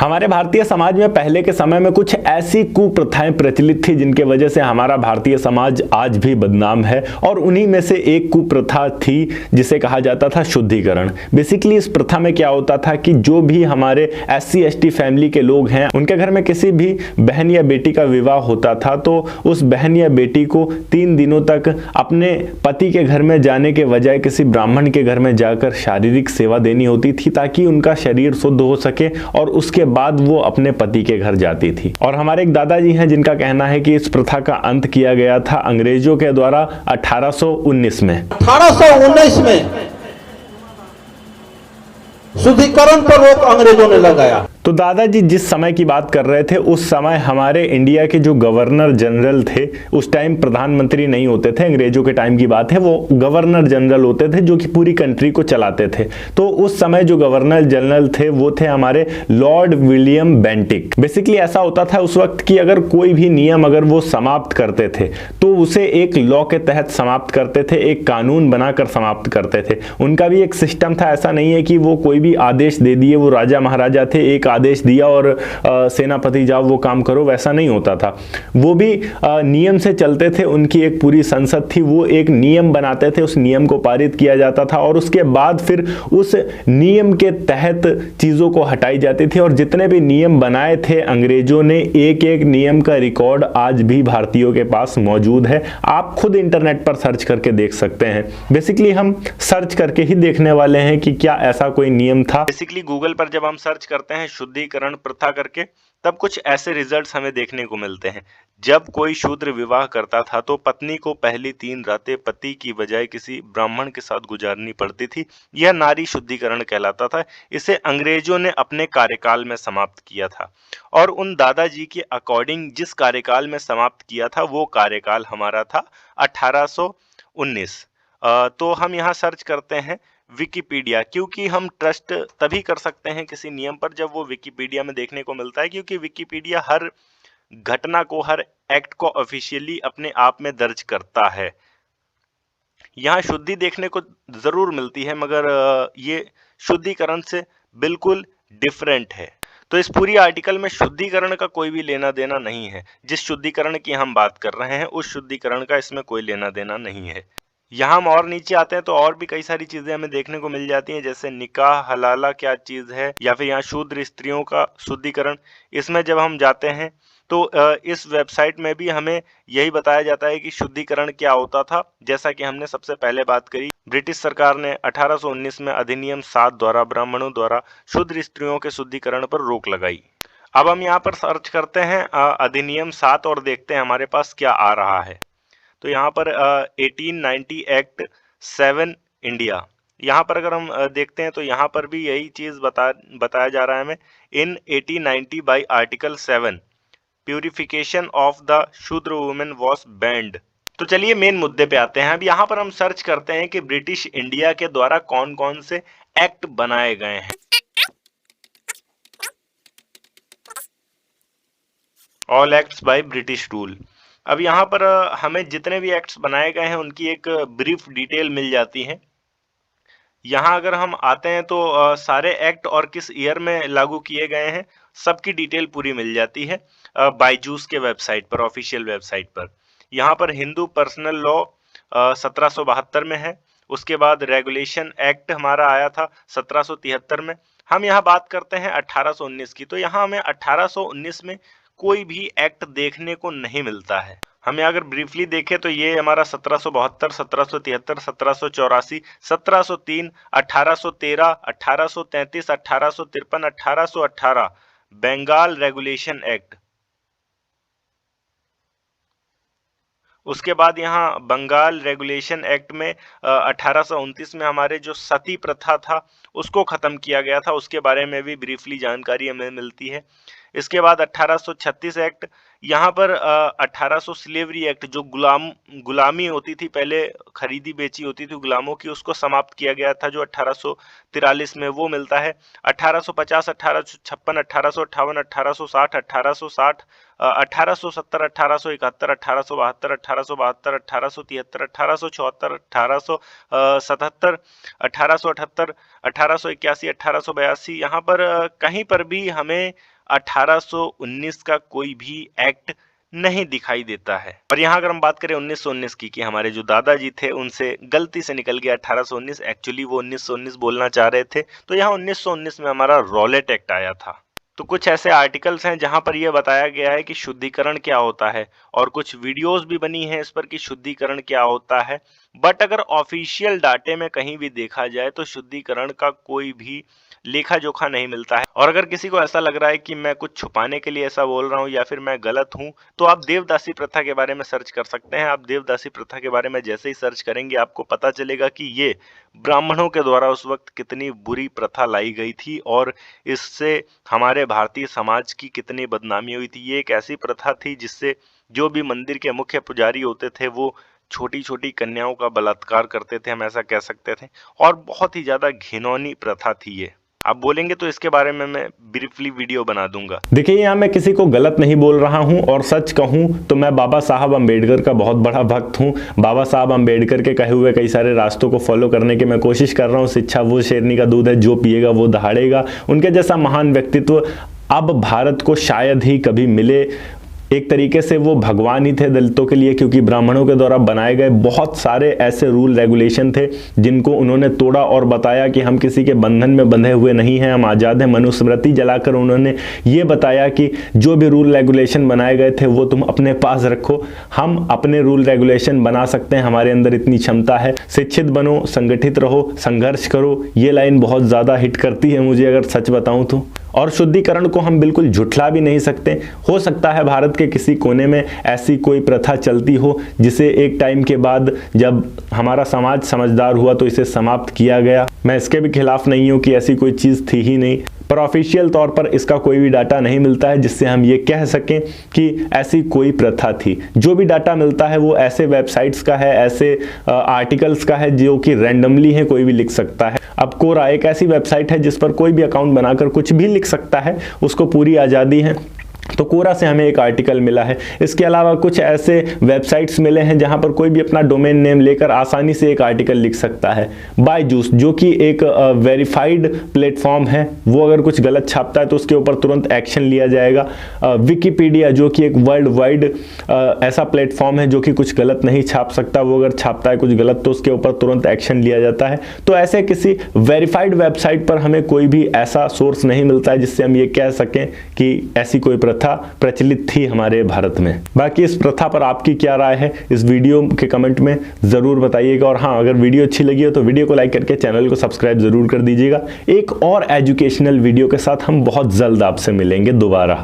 हमारे भारतीय समाज में पहले के समय में कुछ ऐसी कुप्रथाएं प्रचलित थी जिनके वजह से हमारा भारतीय समाज आज भी बदनाम है, और उन्हीं में से एक कुप्रथा थी जिसे कहा जाता था शुद्धिकरण। बेसिकली इस प्रथा में क्या होता था कि जो भी हमारे SC ST फैमिली के लोग हैं, उनके घर में किसी भी बहन या बेटी का विवाह होता था तो उस बहन या बेटी को 3 दिनों तक अपने पति के घर में जाने के बजाय किसी ब्राह्मण के घर में जाकर शारीरिक सेवा देनी होती थी, ताकि उनका शरीर शुद्ध हो सके और उसके बाद वो अपने पति के घर जाती थी। और हमारे एक दादाजी हैं जिनका कहना है कि इस प्रथा का अंत किया गया था अंग्रेजों के द्वारा 1819 में। 1819 में शुद्धिकरण पर रोक अंग्रेजों ने लगाया। तो दादाजी जिस समय की बात कर रहे थे उस समय हमारे इंडिया के जो गवर्नर जनरल थे, उस टाइम प्रधानमंत्री नहीं होते थे, अंग्रेजों के टाइम की बात है, वो गवर्नर जनरल होते थे जो कि पूरी कंट्री को चलाते थे। तो उस समय जो गवर्नर जनरल थे वो थे हमारे लॉर्ड विलियम बेंटिक। बेसिकली ऐसा होता था उस वक्त कि अगर कोई भी नियम अगर वो समाप्त करते थे तो उसे एक लॉ के तहत समाप्त करते थे, एक कानून बनाकर समाप्त करते थे। उनका भी एक सिस्टम था, ऐसा नहीं है कि वो कोई भी आदेश दे दिए, वो राजा महाराजा थे, एक आदेश दिया और सेनापति जाओ वो काम करो, वैसा नहीं होता था। वो भी नियम से चलते थे, उनकी एक पूरी संसद थी, वो एक नियम बनाते थे, उस नियम को पारित किया जाता था और उसके बाद फिर उस नियम के तहत चीजों को हटाई जाती थी। और जितने भी नियम बनाए थे अंग्रेजों ने, एक एक नियम का रिकॉर्ड आज भी भारतीयों के पास मौजूद है। आप खुद इंटरनेट पर सर्च करके देख सकते हैं। बेसिकली हम सर्च करके ही देखने वाले हैं कि क्या ऐसा कोई नियम था। बेसिकली गूगल पर जब हम सर्च करते हैं शुद्धिकरण प्रथा करके, तब कुछ ऐसे रिजल्ट्स हमें देखने को मिलते हैं। जब कोई शूद्र विवाह करता था तो पत्नी को पहली 3 रातें पति की बजाय किसी ब्राह्मण के साथ गुजारनी पड़ती थी। यह नारी शुद्धिकरण कहलाता था। इसे अंग्रेजों ने अपने कार्यकाल में समाप्त किया था, और उन दादाजी के अकॉर्डिंग जिस कार्यकाल में समाप्त किया था वो कार्यकाल हमारा था 1819। तो हम यहाँ सर्च करते हैं विकिपीडिया, क्योंकि हम ट्रस्ट तभी कर सकते हैं किसी नियम पर जब वो विकिपीडिया में देखने को मिलता है, क्योंकि विकिपीडिया हर घटना को, हर एक्ट को ऑफिशियली अपने आप में दर्ज करता है। यहाँ शुद्धि देखने को जरूर मिलती है, मगर ये शुद्धिकरण से बिल्कुल डिफरेंट है। तो इस पूरी आर्टिकल में शुद्धिकरण का कोई भी लेना देना नहीं है। जिस शुद्धिकरण की हम बात कर रहे हैं उस शुद्धिकरण का इसमें कोई लेना देना नहीं है। यहाँ हम और नीचे आते हैं तो और भी कई सारी चीजें हमें देखने को मिल जाती हैं, जैसे निकाह हलाला क्या चीज है, या फिर यहाँ शूद्र स्त्रियों का शुद्धिकरण। इसमें जब हम जाते हैं तो इस वेबसाइट में भी हमें यही बताया जाता है कि शुद्धिकरण क्या होता था। जैसा कि हमने सबसे पहले बात करी, ब्रिटिश सरकार ने 1819 में अधिनियम 7 द्वारा ब्राह्मणों द्वारा शूद्र स्त्रियों के शुद्धिकरण पर रोक लगाई। अब हम यहाँ पर सर्च करते हैं अधिनियम 7 और देखते हैं हमारे पास क्या आ रहा है। तो यहाँ पर 1890 एक्ट 7 इंडिया, यहाँ पर अगर हम देखते हैं तो यहाँ पर भी यही चीज बताया जा रहा है हमें। इन 1890 by article 7 purification of the शूद्र वुमेन वॉज बैंड। तो चलिए मेन मुद्दे पे आते हैं। अब यहाँ पर हम सर्च करते हैं कि ब्रिटिश इंडिया के द्वारा कौन कौन से एक्ट बनाए गए हैं। All acts by British rule. अब यहाँ पर हमें जितने भी एक्ट्स बनाए गए हैं उनकी एक ब्रीफ डिटेल मिल जाती है। यहाँ अगर हम आते हैं तो सारे एक्ट और किस ईयर में लागू किए गए हैं सबकी डिटेल पूरी मिल जाती है बायजूस के वेबसाइट पर, ऑफिशियल वेबसाइट पर। यहाँ पर हिंदू पर्सनल लॉ 1772 में है। उसके बाद रेगुलेशन एक्ट हमारा आया था 1773 में। हम यहाँ बात करते हैं 1819 की, तो यहाँ हमें 1819 में कोई भी एक्ट देखने को नहीं मिलता है। हमें अगर ब्रीफली देखें तो ये हमारा 1772, 1773, 1784, 1703, 1813, 1833, 1853, 1818 बंगाल रेगुलेशन एक्ट। उसके बाद यहाँ बंगाल रेगुलेशन एक्ट में 1829 में हमारे जो सती प्रथा था उसको खत्म किया गया था, उसके बारे में भी ब्रीफली जानकारी हमें मिलती है। इसके बाद 1836 एक्ट, यहाँ पर 1800 स्लेवरी एक्ट, जो गुलामी होती थी पहले, खरीदी बेची होती थी गुलामों की, उसको समाप्त किया गया था, जो 1843 में वो मिलता है। 1850, 1856, 1858, 1860, 1860, 1870, 1871, 1872, 1872, 1873, 1874, 1877, 1878, 1881, 1882, यहाँ पर कहीं पर भी हमें 1819 का कोई भी एक्ट नहीं दिखाई देता है। और यहाँ अगर हम बात करें 1919 की, कि हमारे जो दादाजी थे उनसे गलती से निकल गया 1819, एक्चुअली वो 1919 बोलना चाह रहे थे, तो यहाँ 1919 में हमारा रॉलेट एक्ट आया था। तो कुछ ऐसे आर्टिकल्स हैं जहां पर यह बताया गया है कि शुद्धिकरण क्या होता है, और कुछ वीडियोस भी बनी हैं इस पर कि शुद्धिकरण क्या होता है। बट अगर ऑफिशियल डाटे में कहीं भी देखा जाए तो शुद्धिकरण का कोई भी लेखा जोखा नहीं मिलता है। और अगर किसी को ऐसा लग रहा है कि मैं कुछ छुपाने के लिए ऐसा बोल रहा हूं या फिर मैं गलत हूं, तो आप देवदासी प्रथा के बारे में सर्च कर सकते हैं। आप देवदासी प्रथा के बारे में जैसे ही सर्च करेंगे आपको पता चलेगा कि ये ब्राह्मणों के द्वारा उस वक्त कितनी बुरी प्रथा लाई गई थी और इससे हमारे भारतीय समाज की कितनी बदनामी हुई थी। ये एक ऐसी प्रथा थी जिससे जो भी मंदिर के मुख्य पुजारी होते थे वो छोटी छोटी कन्याओं का बलात्कार करते थे, हम ऐसा कह सकते थे, और बहुत ही ज्यादा घिनौनी प्रथा थी ये। आप बोलेंगे तो इसके बारे में मैं ब्रीफली वीडियो बना दूंगा। देखिए, यहाँ मैं किसी को गलत नहीं बोल रहा हूँ, और सच कहूँ तो मैं बाबा साहब अम्बेडकर का बहुत बड़ा भक्त हूँ। बाबा साहब अम्बेडकर के कहे हुए कई सारे रास्तों को फॉलो करने की मैं कोशिश कर रहा हूँ। शिक्षा वो शेरनी का दूध है, जो पिएगा वो दहाड़ेगा। उनके जैसा महान व्यक्तित्व अब भारत को शायद ही कभी मिले। एक तरीके से वो भगवान ही थे दलितों के लिए, क्योंकि ब्राह्मणों के द्वारा बनाए गए बहुत सारे ऐसे रूल रेगुलेशन थे जिनको उन्होंने तोड़ा और बताया कि हम किसी के बंधन में बंधे हुए नहीं हैं, हम आज़ाद हैं। मनुस्मृति जलाकर उन्होंने ये बताया कि जो भी रूल रेगुलेशन बनाए गए थे वो तुम अपने पास रखो, हम अपने रूल रेगुलेशन बना सकते हैं, हमारे अंदर इतनी क्षमता है। शिक्षित बनो, संगठित रहो, संघर्ष करो। ये लाइन बहुत ज़्यादा हिट करती है मुझे, अगर सच बताऊं तो। और शुद्धिकरण को हम बिल्कुल झुठला भी नहीं सकते। हो सकता है भारत के किसी कोने में ऐसी कोई प्रथा चलती हो जिसे एक टाइम के बाद जब हमारा समाज समझदार हुआ तो इसे समाप्त किया गया। मैं इसके भी खिलाफ नहीं हूं कि ऐसी कोई चीज़ थी ही नहीं, पर ऑफिशियल तौर पर इसका कोई भी डाटा नहीं मिलता है जिससे हम ये कह सकें कि ऐसी कोई प्रथा थी। जो भी डाटा मिलता है वो ऐसे वेबसाइट्स का है, ऐसे आर्टिकल्स का है जो कि रैंडमली है, कोई भी लिख सकता है। अब कोरा एक ऐसी वेबसाइट है जिस पर कोई भी अकाउंट बनाकर कुछ भी लिख सकता है, उसको पूरी आज़ादी है। तो कोरा से हमें एक आर्टिकल मिला है। इसके अलावा कुछ ऐसे वेबसाइट्स मिले हैं जहां पर कोई भी अपना डोमेन नेम लेकर आसानी से एक आर्टिकल लिख सकता है। बायजूस, जो कि एक वेरीफाइड प्लेटफॉर्म है, वो अगर कुछ गलत छापता है तो उसके ऊपर तुरंत एक्शन लिया जाएगा। विकिपीडिया, जो कि एक वर्ल्ड वाइड ऐसा प्लेटफॉर्म है जो कि कुछ गलत नहीं छाप सकता, वो अगर छापता है कुछ गलत तो उसके ऊपर तुरंत एक्शन लिया जाता है। तो ऐसे किसी वेरीफाइड वेबसाइट पर हमें कोई भी ऐसा सोर्स नहीं मिलता है जिससे हम ये कह सकें कि ऐसी कोई प्रथा प्रचलित थी हमारे भारत में। बाकी इस प्रथा पर आपकी क्या राय है, इस वीडियो के कमेंट में जरूर बताइएगा। और हाँ, अगर वीडियो अच्छी लगी हो तो वीडियो को लाइक करके चैनल को सब्सक्राइब जरूर कर दीजिएगा। एक और एजुकेशनल वीडियो के साथ हम बहुत जल्द आपसे मिलेंगे दोबारा।